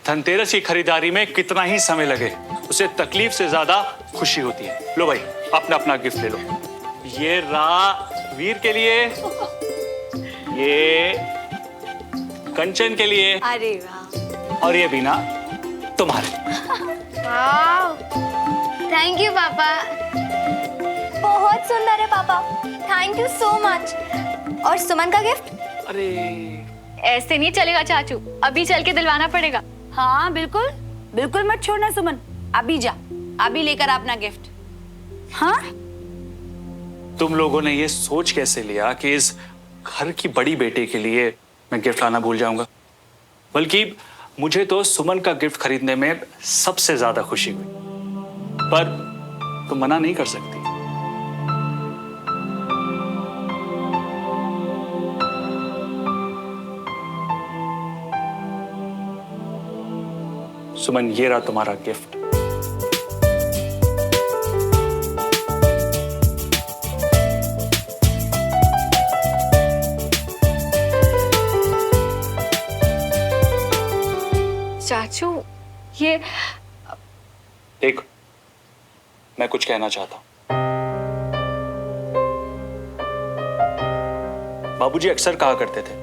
धनतेरस की खरीदारी में कितना ही समय लगे, उसे तकलीफ से ज्यादा खुशी होती है। लो भाई, अपना अपना गिफ्ट ले लो। ये वीर के लिए, ये कंचन के लिए, अरे वाह, और ये बीना तुम्हारे। थैंक यू पापा। बहुत सुंदर है पापा, थैंक यू सो मच। और सुमन का गिफ्ट? अरे ऐसे नहीं चलेगा चाचू, अभी चल के दिलवाना पड़ेगा। हाँ बिल्कुल, बिल्कुल मत छोड़ना सुमन, अभी जा, अभी लेकर अपना गिफ्ट। हाँ, तुम लोगों ने ये सोच कैसे लिया कि इस घर की बड़ी बेटी के लिए मैं गिफ्ट लाना भूल जाऊंगा? बल्कि मुझे तो सुमन का गिफ्ट खरीदने में सबसे ज्यादा खुशी हुई, पर तुम मना नहीं कर सकती। सुमन, ये रहा तुम्हारा गिफ्ट। चाचू ये देख, मैं कुछ कहना चाहता हूं। बाबूजी अक्सर कहा करते थे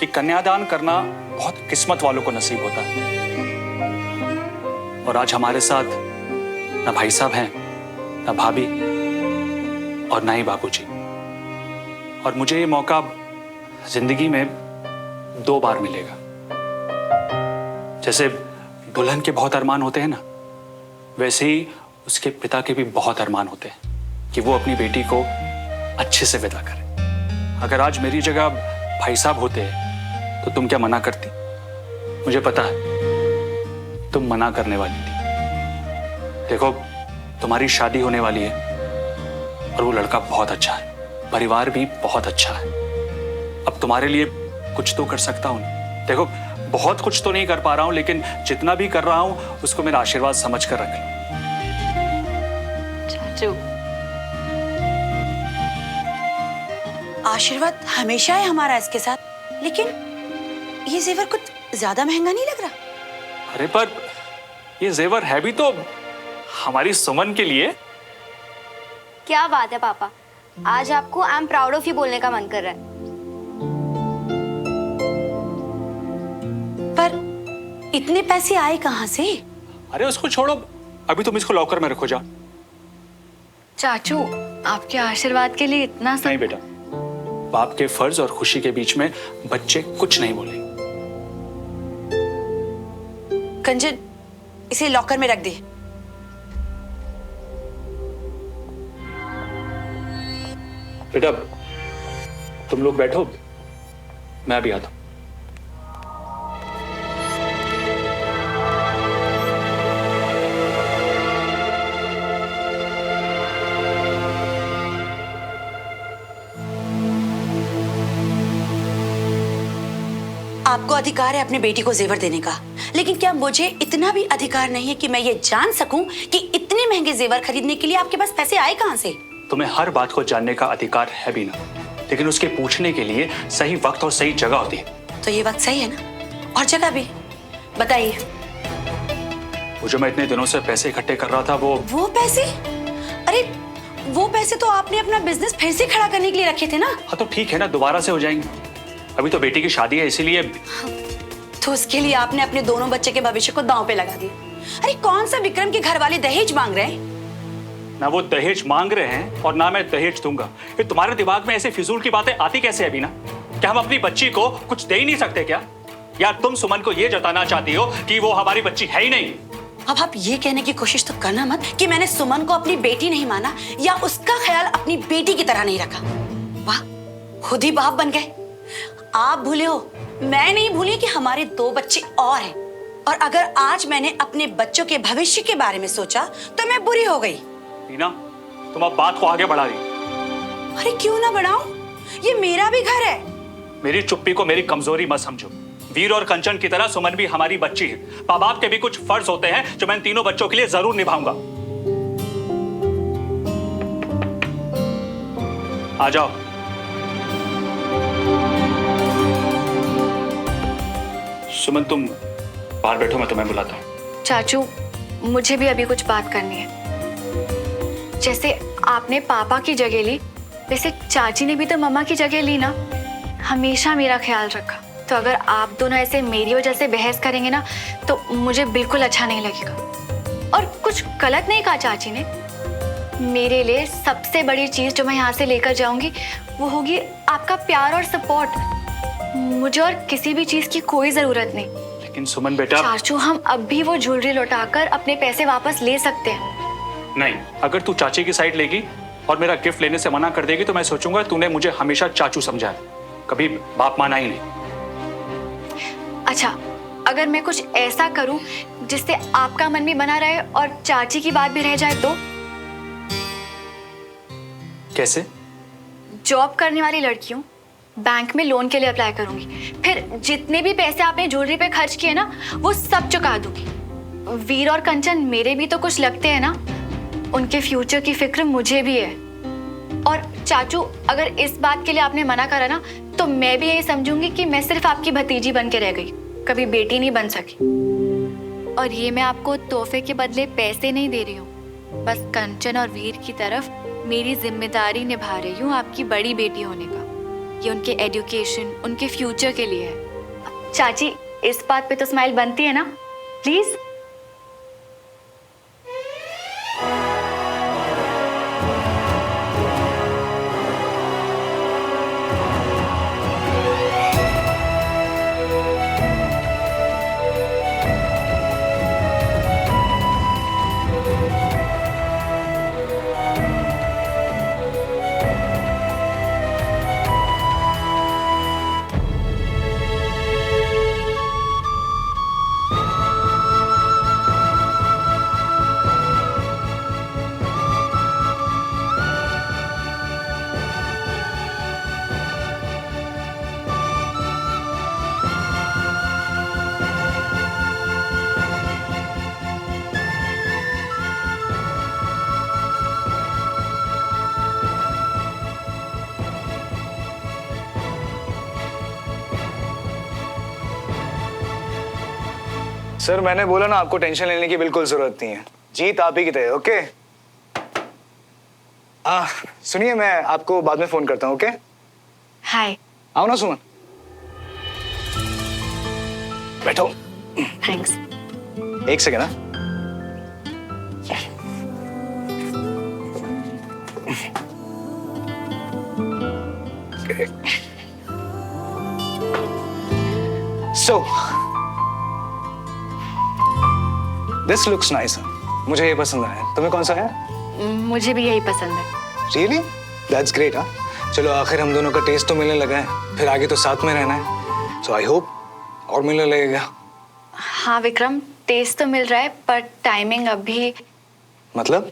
कि कन्यादान करना बहुत किस्मत वालों को नसीब होता है, और आज हमारे साथ ना भाई साहब हैं, ना भाभी, और ना ही बाबूजी। और मुझे ये मौका जिंदगी में 2 बार मिलेगा। जैसे दुल्हन के बहुत अरमान होते हैं ना, वैसे ही उसके पिता के भी बहुत अरमान होते हैं कि वो अपनी बेटी को अच्छे से विदा करे। अगर आज मेरी जगह भाई साहब होते तो तुम क्या मना करती? मुझे पता है तुम मना करने वाली थी। देखो, तुम्हारी शादी होने वाली है और वो लड़का बहुत अच्छा है, परिवार भी बहुत अच्छा है। अब तुम्हारे लिए कुछ तो कर सकता हूं ना। देखो, बहुत कुछ तो नहीं कर पा रहा हूं, लेकिन जितना भी कर रहा हूं उसको मेरा आशीर्वाद समझ कर रख लो। चाचू, आशीर्वाद हमेशा है हमारा इसके साथ, लेकिन ये जेवर कुछ ज्यादा महंगा नहीं लग रहा? अरे पर ये जेवर है भी तो हमारी सुमन के लिए। क्या बात है पापा, आज आपको I am proud of you बोलने का मन कर रहा है। पर इतने पैसे आए कहां से? अरे उसको छोड़ो, अभी तुम इसको लॉकर में रखो। जा। चाचू आपके आशीर्वाद के लिए इतना सब। नहीं बेटा, बाप के फर्ज और खुशी के बीच में बच्चे कुछ नहीं बोले। कंचन, इसे लॉकर में रख दे। बेटा, तुम लोग बैठो, मैं अभी आता हूं। आपको अधिकार है अपनी बेटी को जेवर देने का, लेकिन क्या मुझे इतना भी अधिकार नहीं है कि मैं ये जान सकूं कि इतने महंगे जेवर खरीदने के लिए आपके पास पैसे आए कहां से? तुम्हें हर बात को जानने का अधिकार है भी ना, लेकिन उसके पूछने के लिए सही वक्त और सही जगह होती है। तो ये वक्त सही है ना, और जगह भी? बताइए। वो जो मैं इतने दिनों से पैसे इकट्ठे कर रहा था, वो पैसे? अरे वो पैसे तो आपने अपना बिजनेस फिर से खड़ा करने के लिए रखे थे ना। हाँ तो ठीक है ना, दोबारा से हो जाएंगे। अभी तो बेटी की शादी है, इसीलिए। तो उसके लिए आपने अपने दोनों बच्चे के भविष्य को दांव पे लगा दिया। अरे कौन सा विक्रम के घर वाले दहेज मांग रहे हैं? ना वो दहेज मांग रहे हैं और ना मैं दहेज दूंगा। ये तुम्हारे दिमाग में ऐसे फिजूल की बातें आती कैसे है बीना? क्या हम अपनी बच्ची को कुछ दे ही नहीं सकते क्या? या तुम सुमन को ये जताना चाहती हो कि वो हमारी बच्ची है ही नहीं? अब आप ये कहने की कोशिश तो करना मत कि मैंने सुमन को अपनी बेटी नहीं माना या उसका ख्याल अपनी बेटी की तरह नहीं रखा। वाह, खुद ही बाप बन गए। आप भूले हो, मैं नहीं भूली कि हमारे 2 बच्चे और हैं। और अगर आज मैंने अपने बच्चों के भविष्य के बारे में सोचा तो मैं बुरी हो गई। बीना, तुम अब बात को आगे बढ़ा रही हो। अरे क्यों ना बढ़ाऊं? ये मेरा भी घर है। मेरी चुप्पी को मेरी कमजोरी मत समझो। वीर और कंचन की तरह सुमन भी हमारी बच्ची है। माँ बाप के भी कुछ फर्ज होते हैं जो मैं इन तीनों बच्चों के लिए जरूर निभाऊंगा। आ जाओ। सुमन, तुम बाहर बैठो, मैं तुम्हें बुलाता हूँ। चाचू, मुझे भी अभी कुछ बात करनी है। जैसे आपने पापा की जगह ली, वैसे चाची ने भी तो मम्मा की जगह ली ना। हमेशा मेरा ख्याल रखा, तो अगर आप दोनों ऐसे मेरी वजह से बहस करेंगे ना तो मुझे बिल्कुल अच्छा नहीं लगेगा। और कुछ गलत नहीं कहा चाची ने। मेरे लिए सबसे बड़ी चीज जो मैं यहाँ से लेकर जाऊंगी वो होगी आपका प्यार और सपोर्ट। मुझे और किसी भी चीज की कोई जरूरत नहीं। लेकिन सुमन बेटा, चाचू, हम अब भी वो ज्वेलरी लौटाकर अपने पैसे वापस ले सकते हैं। नहीं, अगर तू चाची की साइड लेगी और मेरा गिफ्ट लेने से मना कर देगी तो मैं सोचूंगा तूने मुझे हमेशा चाचू समझा है, कभी बाप माना ही नहीं। अच्छा, अगर मैं कुछ ऐसा करूं जिससे आपका मन भी बना रहे और चाची की बात भी रह जाए तो? कैसे? जॉब करने वाली लड़की हूं, बैंक में लोन के लिए अप्लाई करूंगी, फिर जितने भी पैसे आपने ज्वेलरी पे खर्च किए ना वो सब चुका दूंगी। वीर और कंचन मेरे भी तो कुछ लगते हैं ना, उनके फ्यूचर की फिक्र मुझे भी है। और चाचू, अगर इस बात के लिए आपने मना करा ना तो मैं भी यही समझूंगी कि मैं सिर्फ आपकी भतीजी बन के रह गई, कभी बेटी नहीं बन सकी। और ये मैं आपको तोहफे के बदले पैसे नहीं दे रही हूँ, बस कंचन और वीर की तरफ मेरी जिम्मेदारी निभा रही हूँ आपकी बड़ी बेटी होने का। ये उनके एजुकेशन, उनके फ्यूचर के लिए है। चाची, इस बात पे तो स्माइल बनती है ना, प्लीज। सर, मैंने बोला ना, आपको टेंशन लेने की बिल्कुल जरूरत नहीं है। जीत आप ही की है। ओके, सुनिए, मैं आपको बाद में फोन करता हूँ। ओके, हाय। आओ ना सुमन, बैठो। थैंक्स। एक सेकेंड ना। So this looks nice. मुझे ये पसंद है। तुम्हें कौन सा है? मुझे भी यही पसंद है। रियली? That's great. हाँ, चलो, आखिर हम दोनों का टेस्ट तो मिलने लगा है, फिर आगे तो साथ में रहना है। सो आई होप और मिलने लगेगा। हाँ विक्रम, टेस्ट तो मिल रहा है पर टाइमिंग अभी। मतलब?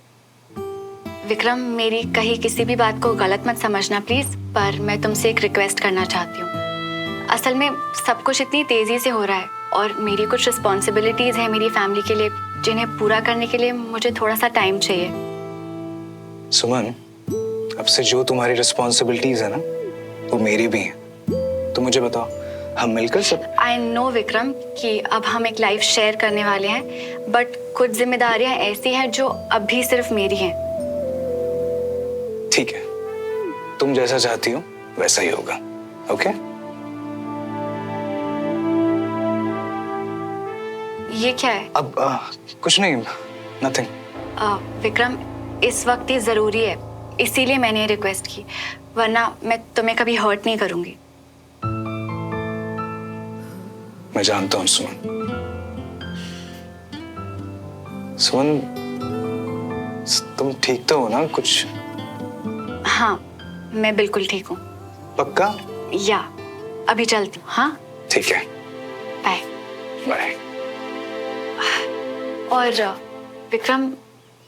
विक्रम, मेरी कही किसी भी बात को गलत मत समझना प्लीज, पर मैं तुमसे एक रिक्वेस्ट करना चाहती हूँ। असल में सब कुछ इतनी तेजी से हो रहा है और मेरी कुछ रिस्पॉन्सिबिलिटीज हैं मेरी फैमिली के लिए, जिन्हें पूरा करने के लिए मुझे थोड़ा सा टाइम चाहिए। सुमन, अब से जो तुम्हारी रिस्पॉन्सिबिलिटीज है ना वो मेरी भी हैं। तो मुझे बताओ, हम मिलकर सब। आई नो विक्रम कि अब हम एक लाइफ शेयर करने वाले हैं, बट कुछ जिम्मेदारियां ऐसी हैं जो अभी सिर्फ मेरी हैं। ठीक है, तुम जैसा चाहती हो वैसा ही होगा। ओके? ये क्या है? अब कुछ नहीं, नथिंग। विक्रम, इस वक्त ये जरूरी है, इसीलिए मैंने ये रिक्वेस्ट की, वरना मैं तुम्हें कभी हर्ट नहीं करूंगी। मैं जानता हूँ सुमन। सुमन, तुम ठीक तो हो ना? कुछ? हाँ, मैं बिल्कुल ठीक हूँ। पक्का? या अभी चलती हूँ। हाँ, ठीक है, बाय। बाय। और विक्रम,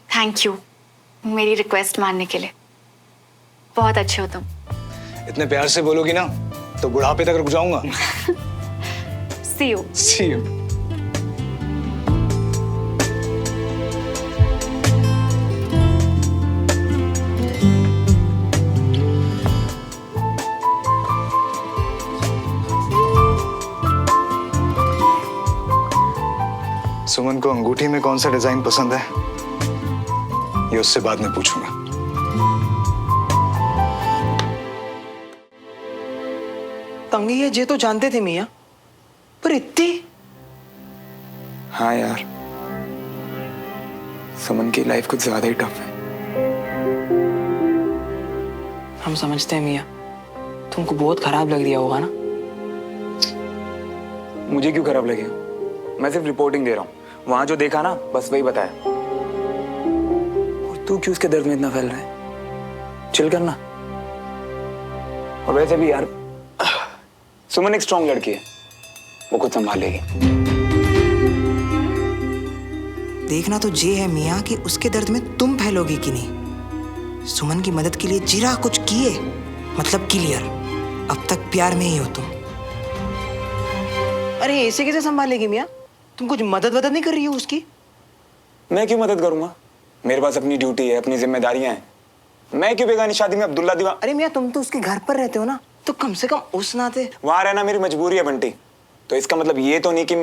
थैंक यू मेरी रिक्वेस्ट मानने के लिए। बहुत अच्छे हो तुम। इतने प्यार से बोलोगी ना तो बुढ़ापे तक रुक जाऊंगा। सी यू। See you. सुमन को अंगूठी में कौन सा डिजाइन पसंद है ये उससे बाद में पूछूंगा। तंगी है जे तो जानते थे मियाँ, पर इतनी। हाँ यार, सुमन की लाइफ कुछ ज्यादा ही टफ है। हम समझते हैं मियाँ, तुमको बहुत खराब लग रहा होगा ना। मुझे क्यों खराब लगेगा? मैं सिर्फ रिपोर्टिंग दे रहा हूँ। वहां जो देखा ना बस वही बताया। और तू क्यों उसके दर्द में इतना फैल रहा है? चिल करना। और वैसे भी यार, सुमन एक स्ट्रॉन्ग लड़की है, वो खुद संभालेगी। देखना तो ये है मियाँ कि उसके दर्द में तुम फैलोगी कि नहीं। सुमन की मदद के लिए जीरा कुछ किए मतलब क्लियर। अब तक प्यार में ही हो तुम। अरे ऐसे कैसे संभालेगी मियाँ? तुम कुछ मदद वदद नहीं कर रही हो उसकी? मैं क्यों मदद करूंगा? मेरे पास अपनी ड्यूटी है, अपनी जिम्मेदारियां हैं। मैं क्यों बेगानी शादी में अब्दुल्ला दीवान? अरे मियाँ, तुम तो उसके घर पर रहते हो ना, तो कम से कम उस नाते। वहां रहना मेरी मजबूरी है बंटी। तो इसका मतलब ये तो नहीं कि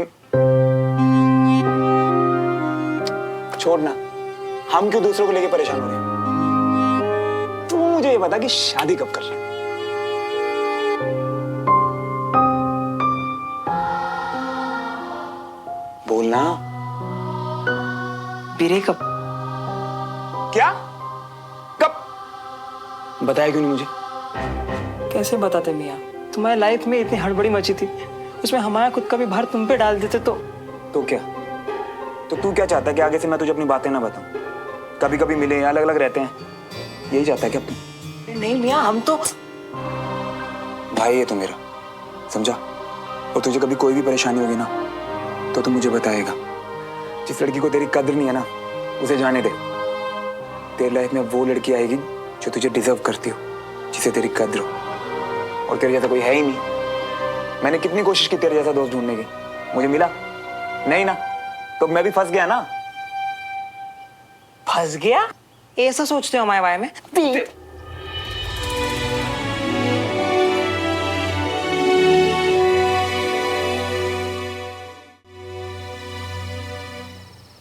छोड़ना। हम क्यों दूसरों को लेके परेशान हो रहे हैं? तू मुझे ये बता कि शादी कब कर रहा है? बोलना। ब्रेकअप। क्या? कब? बताया क्यों नहीं मुझे? कैसे बताते मियाँ? तुम्हारी लाइफ में इतनी हड़बड़ी मची थी, उसमें हमारा खुद का भी भार तुम पे डाल देते तो क्या? तो तू क्या चाहता है कि आगे से मैं तुझे अपनी बातें ना बताऊं? कभी कभी मिले, अलग अलग रहते हैं, यही चाहता है क्या तू? नहीं मियाँ, हम तो भाई है तो मेरा, समझा? और तुझे कभी कोई भी परेशानी होगी ना तो तू मुझे बताएगा। जिस लड़की को तेरी कद्र नहीं है ना, उसे जाने दे। तेरी लाइफ में वो लड़की आएगी जो तुझे डिजर्व करती हो, जिसे तेरी कद्र हो। और तेरे जैसा कोई है ही नहीं। मैंने कितनी कोशिश की तेरे जैसा दोस्त ढूंढने की, मुझे मिला नहीं ना, तो मैं भी फंस गया ना। फंस गया? ऐसा सोचते हो हमारे बारे में?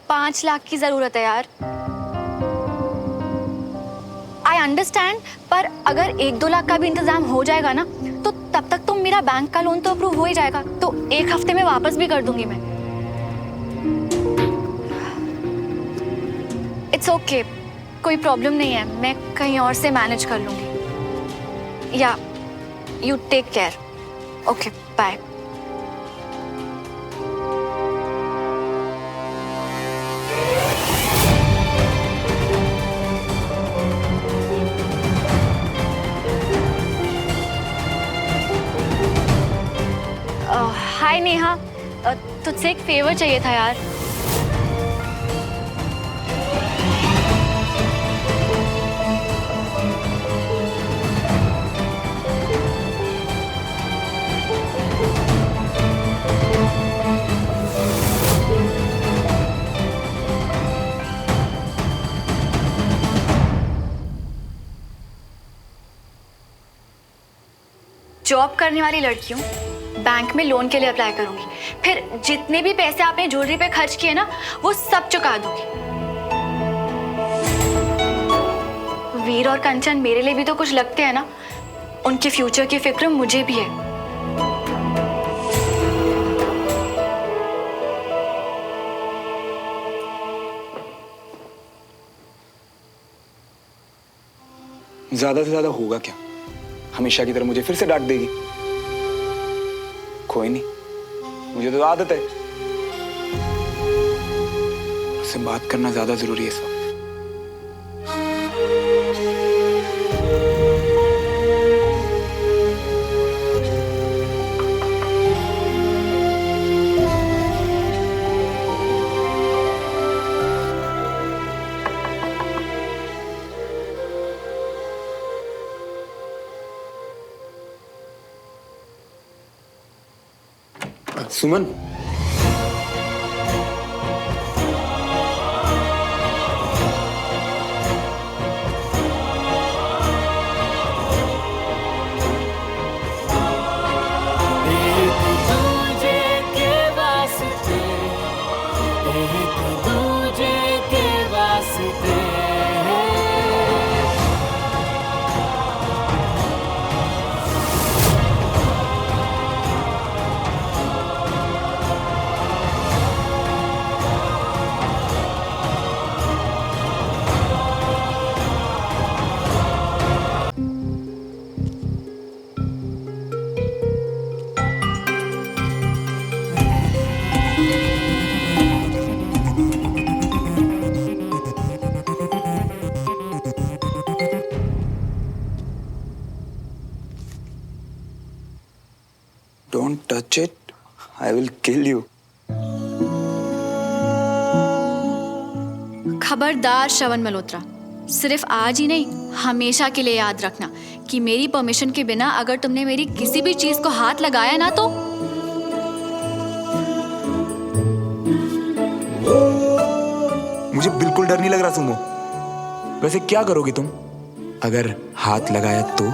पांच लाख की जरूरत है यार। आई अंडरस्टैंड, पर अगर 1-2 लाख का भी इंतजाम हो जाएगा ना, तो तब तक तो मेरा बैंक का लोन तो अप्रूव हो ही जाएगा। तो 1 हफ्ते में वापस भी कर दूंगी मैं। इट्स ओके, कोई प्रॉब्लम नहीं है, मैं कहीं और से मैनेज कर लूंगी। या you take care. Okay, bye. Hi Neha, तुझसे एक फेवर चाहिए था यार। जॉब करने वाली लड़कियों बैंक में लोन के लिए अप्लाई करूंगी, फिर जितने भी पैसे आपने ज्वेलरी पे खर्च किए ना, वो सब चुका दूंगी। वीर और कंचन मेरे लिए भी तो कुछ लगते हैं ना, उनके फ्यूचर की फिक्र मुझे भी है। ज्यादा से ज्यादा होगा क्या? हमेशा की तरह मुझे फिर से डांट देगी। कोई नहीं, मुझे तो आदत है। उससे बात करना ज्यादा जरूरी है इस वक्त। सुमन, Watch it. I will kill you. खबरदार श्रवण मल्होत्रा, सिर्फ आज ही नहीं हमेशा के लिए याद रखना कि मेरी परमिशन के बिना अगर तुमने मेरी किसी भी चीज को हाथ लगाया ना तो मुझे बिल्कुल डर नहीं लग रहा सुमो। वैसे क्या करोगी तुम अगर हाथ लगाया तो?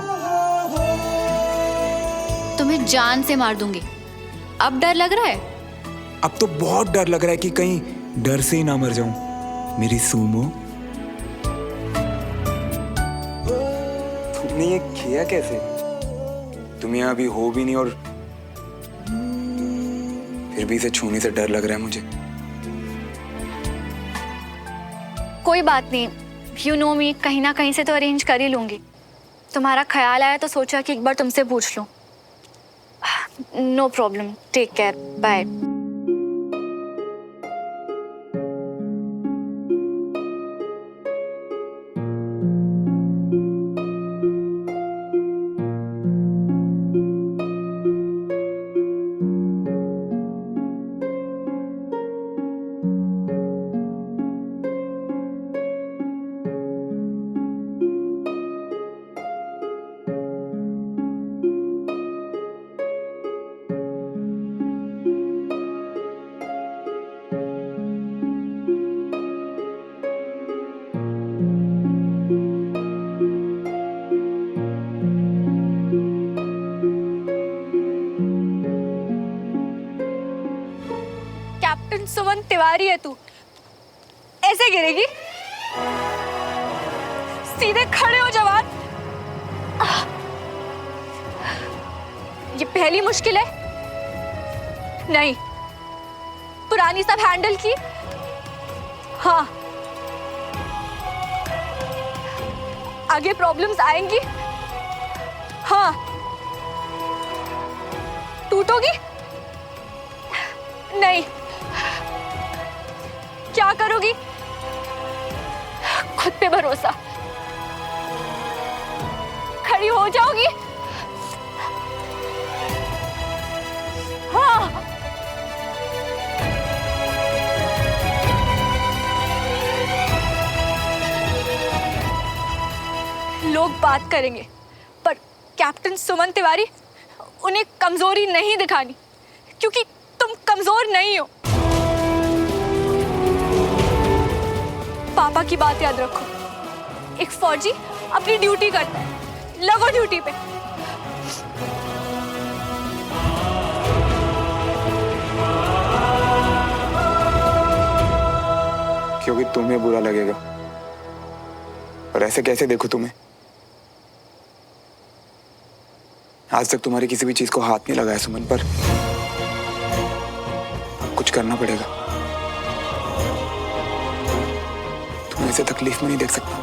तुम्हें जान से मार दूंगी। अब डर लग रहा है? अब तो बहुत डर लग रहा है कि कहीं डर से ही ना मर जाऊं मेरी सुमो। तुमने ये किया कैसे? तुम यहाँ अभी हो भी नहीं और फिर भी इसे छूने से डर लग रहा है मुझे। कोई बात नहीं, यू नो मी, कहीं ना कहीं से तो अरेंज कर ही लूंगी। तुम्हारा ख्याल आया तो सोचा कि एक बार तुमसे पूछ लूं। No problem, take care, bye. Captain Suman Tiwari है तू, ऐसे गिरेगी? सीधे खड़े हो जवान। ये पहली मुश्किल है? नहीं, पुरानी सब हैंडल की। हाँ, आगे प्रॉब्लम्स आएंगी। हाँ, टूटोगी? नहीं। क्या करोगी? खुद पे भरोसा। खड़ी हो जाओगी? हाँ। लोग बात करेंगे पर कैप्टन सुमन तिवारी, उन्हें कमजोरी नहीं दिखानी क्योंकि तुम कमजोर नहीं हो। पापा की बात याद रखो, एक फौजी अपनी ड्यूटी करता है, लगो ड्यूटी पे। क्योंकि तुम्हें बुरा लगेगा और ऐसे कैसे देखो तुम्हें? आज तक तुम्हारी किसी भी चीज को हाथ नहीं लगाया सुमन, पर अब कुछ करना पड़ेगा। तुम्हें ऐसे तकलीफ में नहीं देख सकता।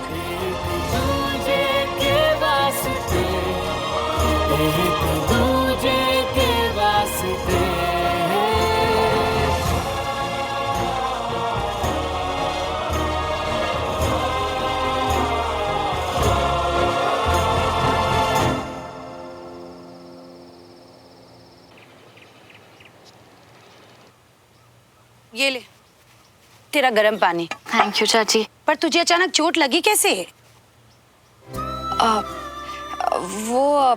ये ले तेरा गर्म पानी। थैंक यू चाची। पर तुझे अचानक चोट लगी कैसे? वो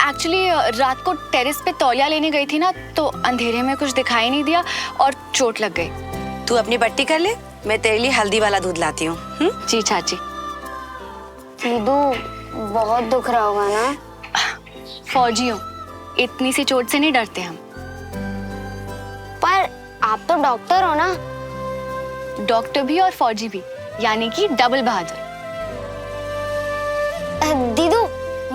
एक्चुअली रात को टेरेस पे तौलिया लेने गई थी ना, तो अंधेरे में कुछ दिखाई नहीं दिया और चोट लग गई। तू अपनी पट्टी कर ले, मैं तेरे लिए हल्दी वाला दूध लाती हूँ। जी चाची। दीदू, बहुत दुख रहा होगा ना? फौजी हूँ, इतनी सी चोट से नहीं डरते हम। पर आप तो डॉक्टर हो ना? डॉक्टर भी और फौजी भी, यानी कि डबल बहादुर। दीदू,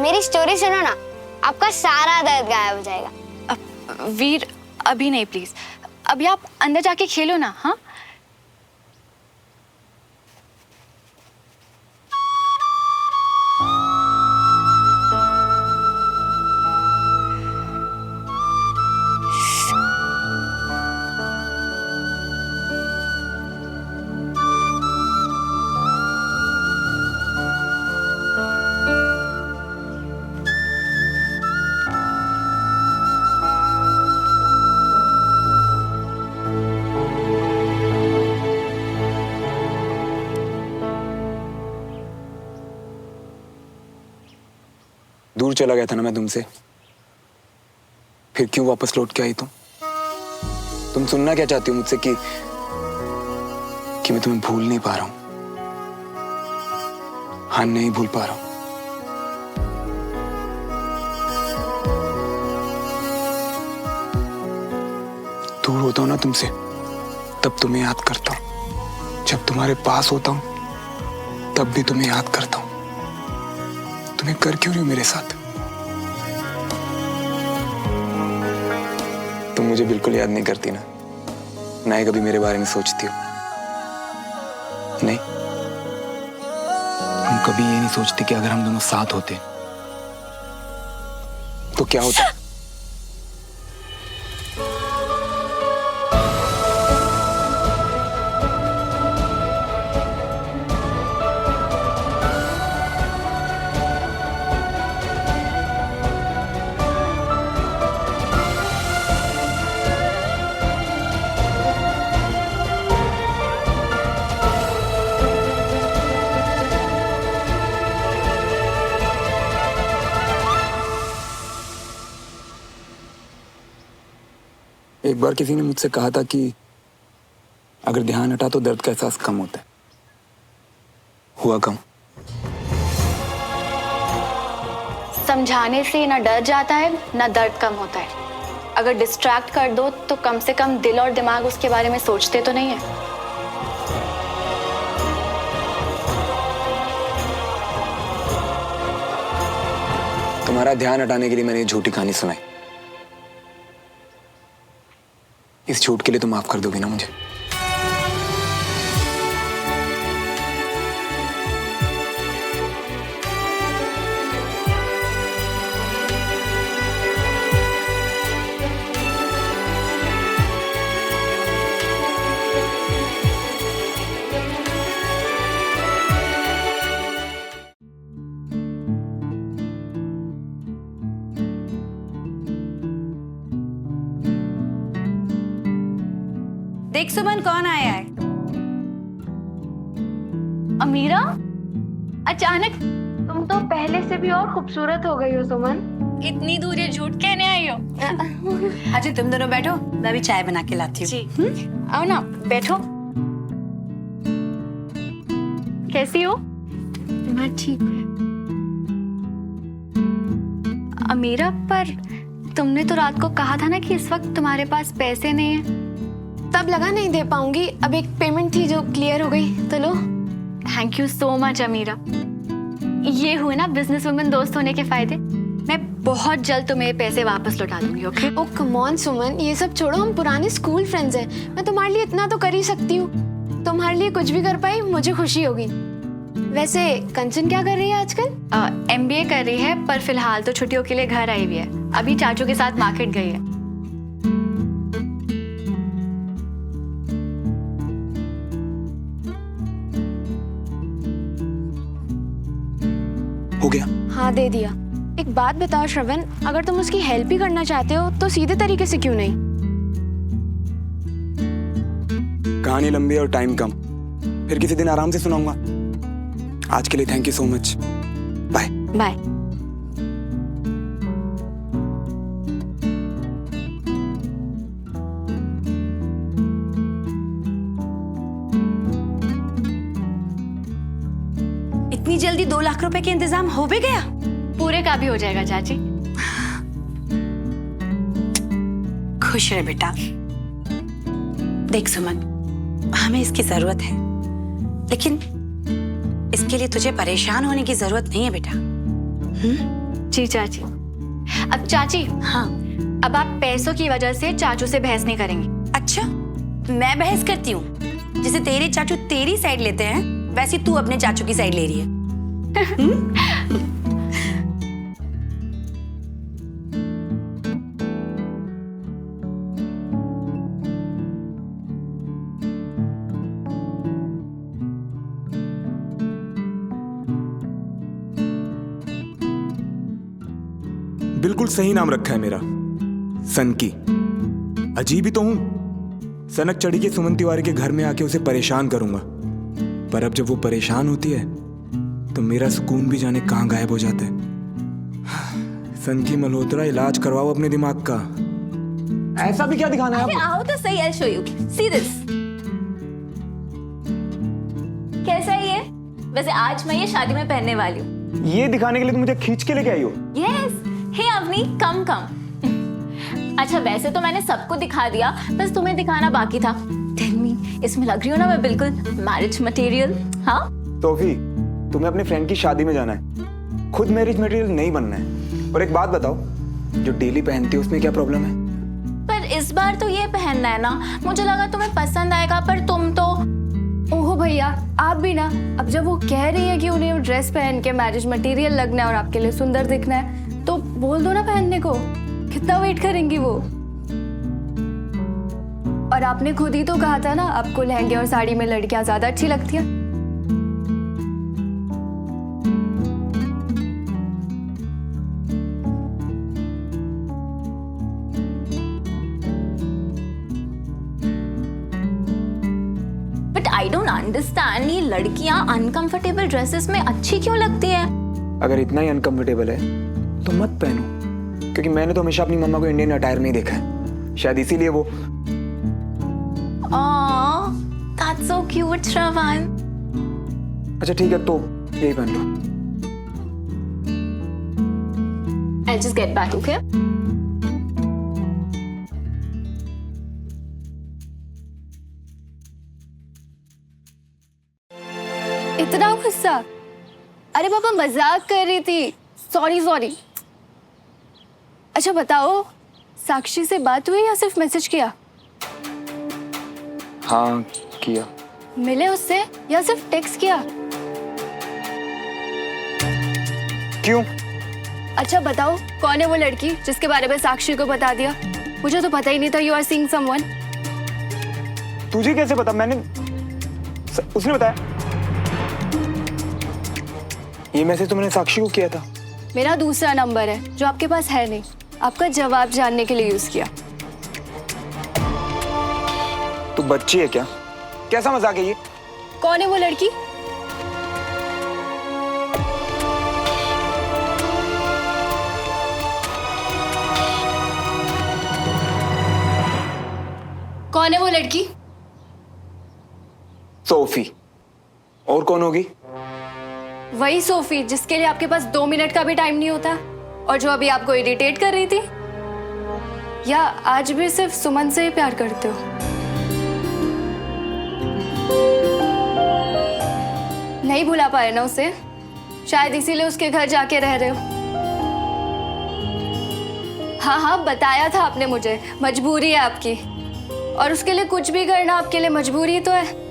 मेरी स्टोरी सुनो ना, आपका सारा दर्द गायब हो जाएगा। वीर, अभी नहीं प्लीज, अभी आप अंदर जाके खेलो ना। हाँ, चला गया था ना मैं तुमसे, फिर क्यों वापस लौट के आई तुम सुनना क्या चाहती हो मुझसे कि मैं तुम्हें भूल नहीं पा रहा हूं? हाँ, नहीं भूल पा रहा हूं। दूर होता हूं ना तुमसे, तब तुम्हें याद करता हूं। जब तुम्हारे पास होता हूं, तब भी तुम्हें याद करता हूं। तुम्हें कर क्यों रही हो मेरे साथ? तुम मुझे बिल्कुल याद नहीं करती ना ही कभी मेरे बारे में सोचती हो। नहीं, तुम कभी ये नहीं सोचती कि अगर हम दोनों साथ होते तो क्या होता? एक बार किसी ने मुझसे कहा था कि अगर ध्यान हटा तो दर्द का एहसास कम होता है। हुआ कम। समझाने से ना डर जाता है ना दर्द कम होता है। अगर डिस्ट्रैक्ट कर दो तो कम से कम दिल और दिमाग उसके बारे में सोचते तो नहीं है। तुम्हारा ध्यान हटाने के लिए मैंने ये झूठी कहानी सुनाई। इस झूठ के लिए तुम माफ कर दोगे ना मुझे? देख सुमन, कौन आया है? अमीरा, अचानक तुम तो पहले से भी और खूबसूरत हो गई हो सुमन। इतनी दूर ये झूठ कहने आई हो? अच्छा तुम दोनों बैठो, मैं भी चाय बना के लाती हूँ। जी, आओ ना, बैठो। कैसी हो? मैं ठीक। अमीरा, पर तुमने तो रात को कहा था ना कि इस वक्त तुम्हारे पास पैसे नहीं है। तब लगा नहीं दे पाऊंगी, अब एक पेमेंट थी जो क्लियर हो गई, तो लो। थैंक यू सो मच अमीरा। ये हुए ना बिजनेस वुमन दोस्त होने के फायदे। मैं बहुत जल्द तुम्हें पैसे वापस लौटा दूंगी, ओके? ओ कम ऑन सुमन, ये सब छोड़ो, हम पुराने स्कूल फ्रेंड्स हैं। मैं तुम्हारे लिए इतना तो कर ही सकती हूँ। तुम्हारे लिए कुछ भी कर पाई, मुझे खुशी होगी। वैसे कंचन क्या कर रही है आजकल? MBA कर रही है, पर फिलहाल तो छुट्टियों के लिए घर आई हुई है। अभी चाचू के साथ मार्केट गई है। हो गया? हाँ, दे दिया। एक बात बताओ श्रवण, अगर तुम उसकी हेल्प ही करना चाहते हो तो सीधे तरीके से क्यों नहीं? कहानी लंबी और टाइम कम, फिर किसी दिन आराम से सुनाऊंगा। आज के लिए thank you so much. Bye bye. इतनी जल्दी 2 लाख रुपए के इंतजाम हो भी गया? पूरे का भी हो जाएगा चाची। खुश रहे बेटा। देख सुमन, हमें इसकी जरूरत है, लेकिन इसके लिए तुझे परेशान होने की जरूरत नहीं है बेटा। जी चाची। अब चाची, हाँ। अब आप पैसों की वजह से चाचू से बहस नहीं करेंगी। अच्छा, मैं बहस करती हूँ? जैसे तेरे चाचू तेरी साइड लेते हैं, वैसे तू अपने चाचू की साइड ले रही है। बिल्कुल सही नाम रखा है मेरा, सनकी। अजीब ही तो हूं। सनक चढ़ी के सुमन तिवारी के घर में आके उसे परेशान करूंगा, पर अब जब वो परेशान होती है तो मेरा सुकून भी जाने कहां गायब हो जाता है। संकी मल्होत्रा, इलाज करवाओ अपने दिमाग का। ऐसा भी क्या दिखाना है अरे आपको? आओ तो सही, I'll show you. See this. कैसा है ये? वैसे आज मैं ये शादी में पहनने वाली हूँ। ये दिखाने के लिए तुम मुझे खींच के लेके आई हो? Yes. Hey अवनी, कम। अच्छा वैसे तो मैंने सबको दिखा दिया, बस तुम्हें दिखाना बाकी था। Tell me, इसमें लग रही हूँ ना मैं बिल्कुल मैरिज मटेरियल? हाँ? तोफी, तुम्हें अपने फ्रेंड की शादी में जाना है, खुद मैरिज मटेरियल नहीं बनना है। और एक बात बताओ, जो डेली पहनती हो उसमें क्या प्रॉब्लम है? पर इस बार तो ये पहनना है ना, मुझे लगा तुम्हें पसंद आएगा, पर तुम तो। ओहो भैया, आप भी ना, अब जब वो कह रही है कि उन्हें वो ड्रेस पहन के मैरिज मटेरियल लगना है और आपके लिए सुंदर दिखना है, तो बोल दो ना पहनने को। कितना वेट करेंगी वो? और आपने खुद ही तो कहा था ना, आपको लहंगे और साड़ी में लड़कियां ज्यादा अच्छी लगती हैं। बट आई डोंट अंडरस्टैंड, ये लड़कियां अनकंफर्टेबल ड्रेसेस में अच्छी क्यों लगती है? अगर इतना ही अनकंफर्टेबल है तो मत पहनो, क्योंकि मैंने तो हमेशा अपनी मम्मा को इंडियन अटायर में ही देखा है, शायद इसीलिए वो। Aw, that's so cute, Shravan. अच्छा ठीक है, तो यही पहन लो। I'll just get back, okay? इतना गुस्सा? अरे पापा मजाक कर रही थी, सॉरी। अच्छा बताओ, साक्षी से बात हुई या सिर्फ मैसेज किया? हाँ किया। मिले उससे या सिर्फ टेक्स्ट किया? क्यों? अच्छा बताओ, कौन है वो लड़की जिसके बारे में साक्षी को बता दिया? मुझे तो पता ही नहीं था यू आर सीइंग समवन। तुझे कैसे पता? उसने बताया। ये मैसेज तो मैंने साक्षी को किया था। मेरा दूसरा नंबर है जो आपके पास है नहीं, आपका जवाब जानने के लिए यूज किया। तू बच्ची है क्या? कैसा मजाक है ये? कौन है वो लड़की? कौन है वो लड़की? सोफी। और कौन होगी? वही सोफी जिसके लिए आपके पास 2 मिनट का भी टाइम नहीं होता, और जो अभी आपको इरिटेट कर रही थी। या आज भी सिर्फ सुमन से ही प्यार करते हो? नहीं भुला पाए ना उसे, शायद इसीलिए उसके घर जाके रह रहे हो। हाँ बताया था आपने मुझे, मजबूरी है आपकी, और उसके लिए कुछ भी करना आपके लिए मजबूरी तो है।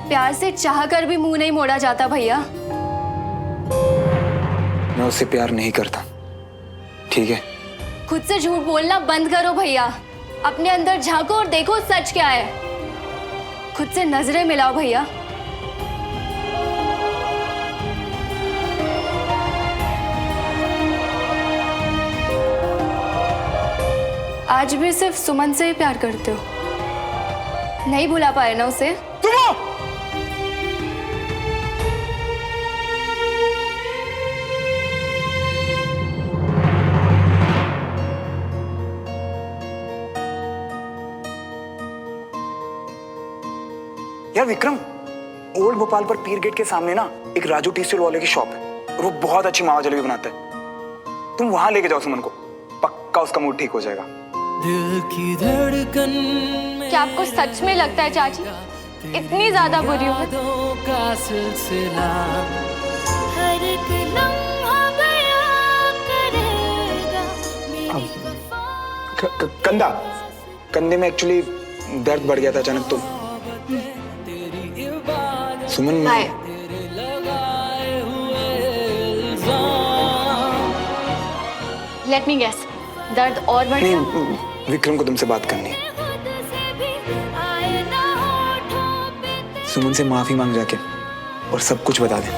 प्यार से चाह कर भी मुंह नहीं मोड़ा जाता भैया। मैं उससे प्यार नहीं करता, ठीक है? खुद से झूठ बोलना बंद करो भैया, अपने अंदर झांको और देखो सच क्या है। खुद से नजरें मिलाओ भैया। आज भी सिर्फ सुमन से ही प्यार करते हो? नहीं भुला पाए ना उसे? यार विक्रम, ओल्ड भोपाल पर पीर गेट के सामने ना एक राजू टी स्टॉल वाले की शॉप है, और वो बहुत अच्छी मावा जलेबी बनाता है। तुम वहां लेके जाओ सुमन को, पक्का उसका मूड ठीक हो जाएगा। दिल की धड़कन में क्या आपको सच में लगता है चाची इतनी ज्यादा बुरी हूँ? का सिलसिला हर एक लम्हा बयां करेगा मेरी कंधे में एक्चुअली दर्द बढ़ गया था अचानक, तो सुमन लेट मी गेस, दर्द और बढ़ गया? नहीं, विक्रम को तुमसे बात करनी है। सुमन से माफी मांग जाके और सब कुछ बता दे।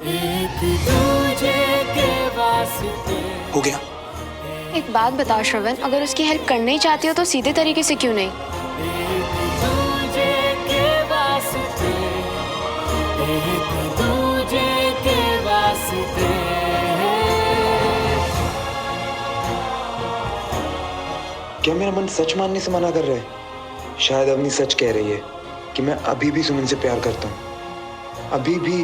एक दूजे के वास्ते हो गया। एक बात बताओ श्रवण, अगर उसकी हेल्प करना ही चाहती हो तो सीधे तरीके से क्यों नहीं? दूजे के वास्ते, एक दूजे के वास्ते। क्या मेरा मन सच मानने से मना कर रहा है? शायद अवनी सच कह रही है कि मैं अभी भी सुमन से प्यार करता हूँ, अभी भी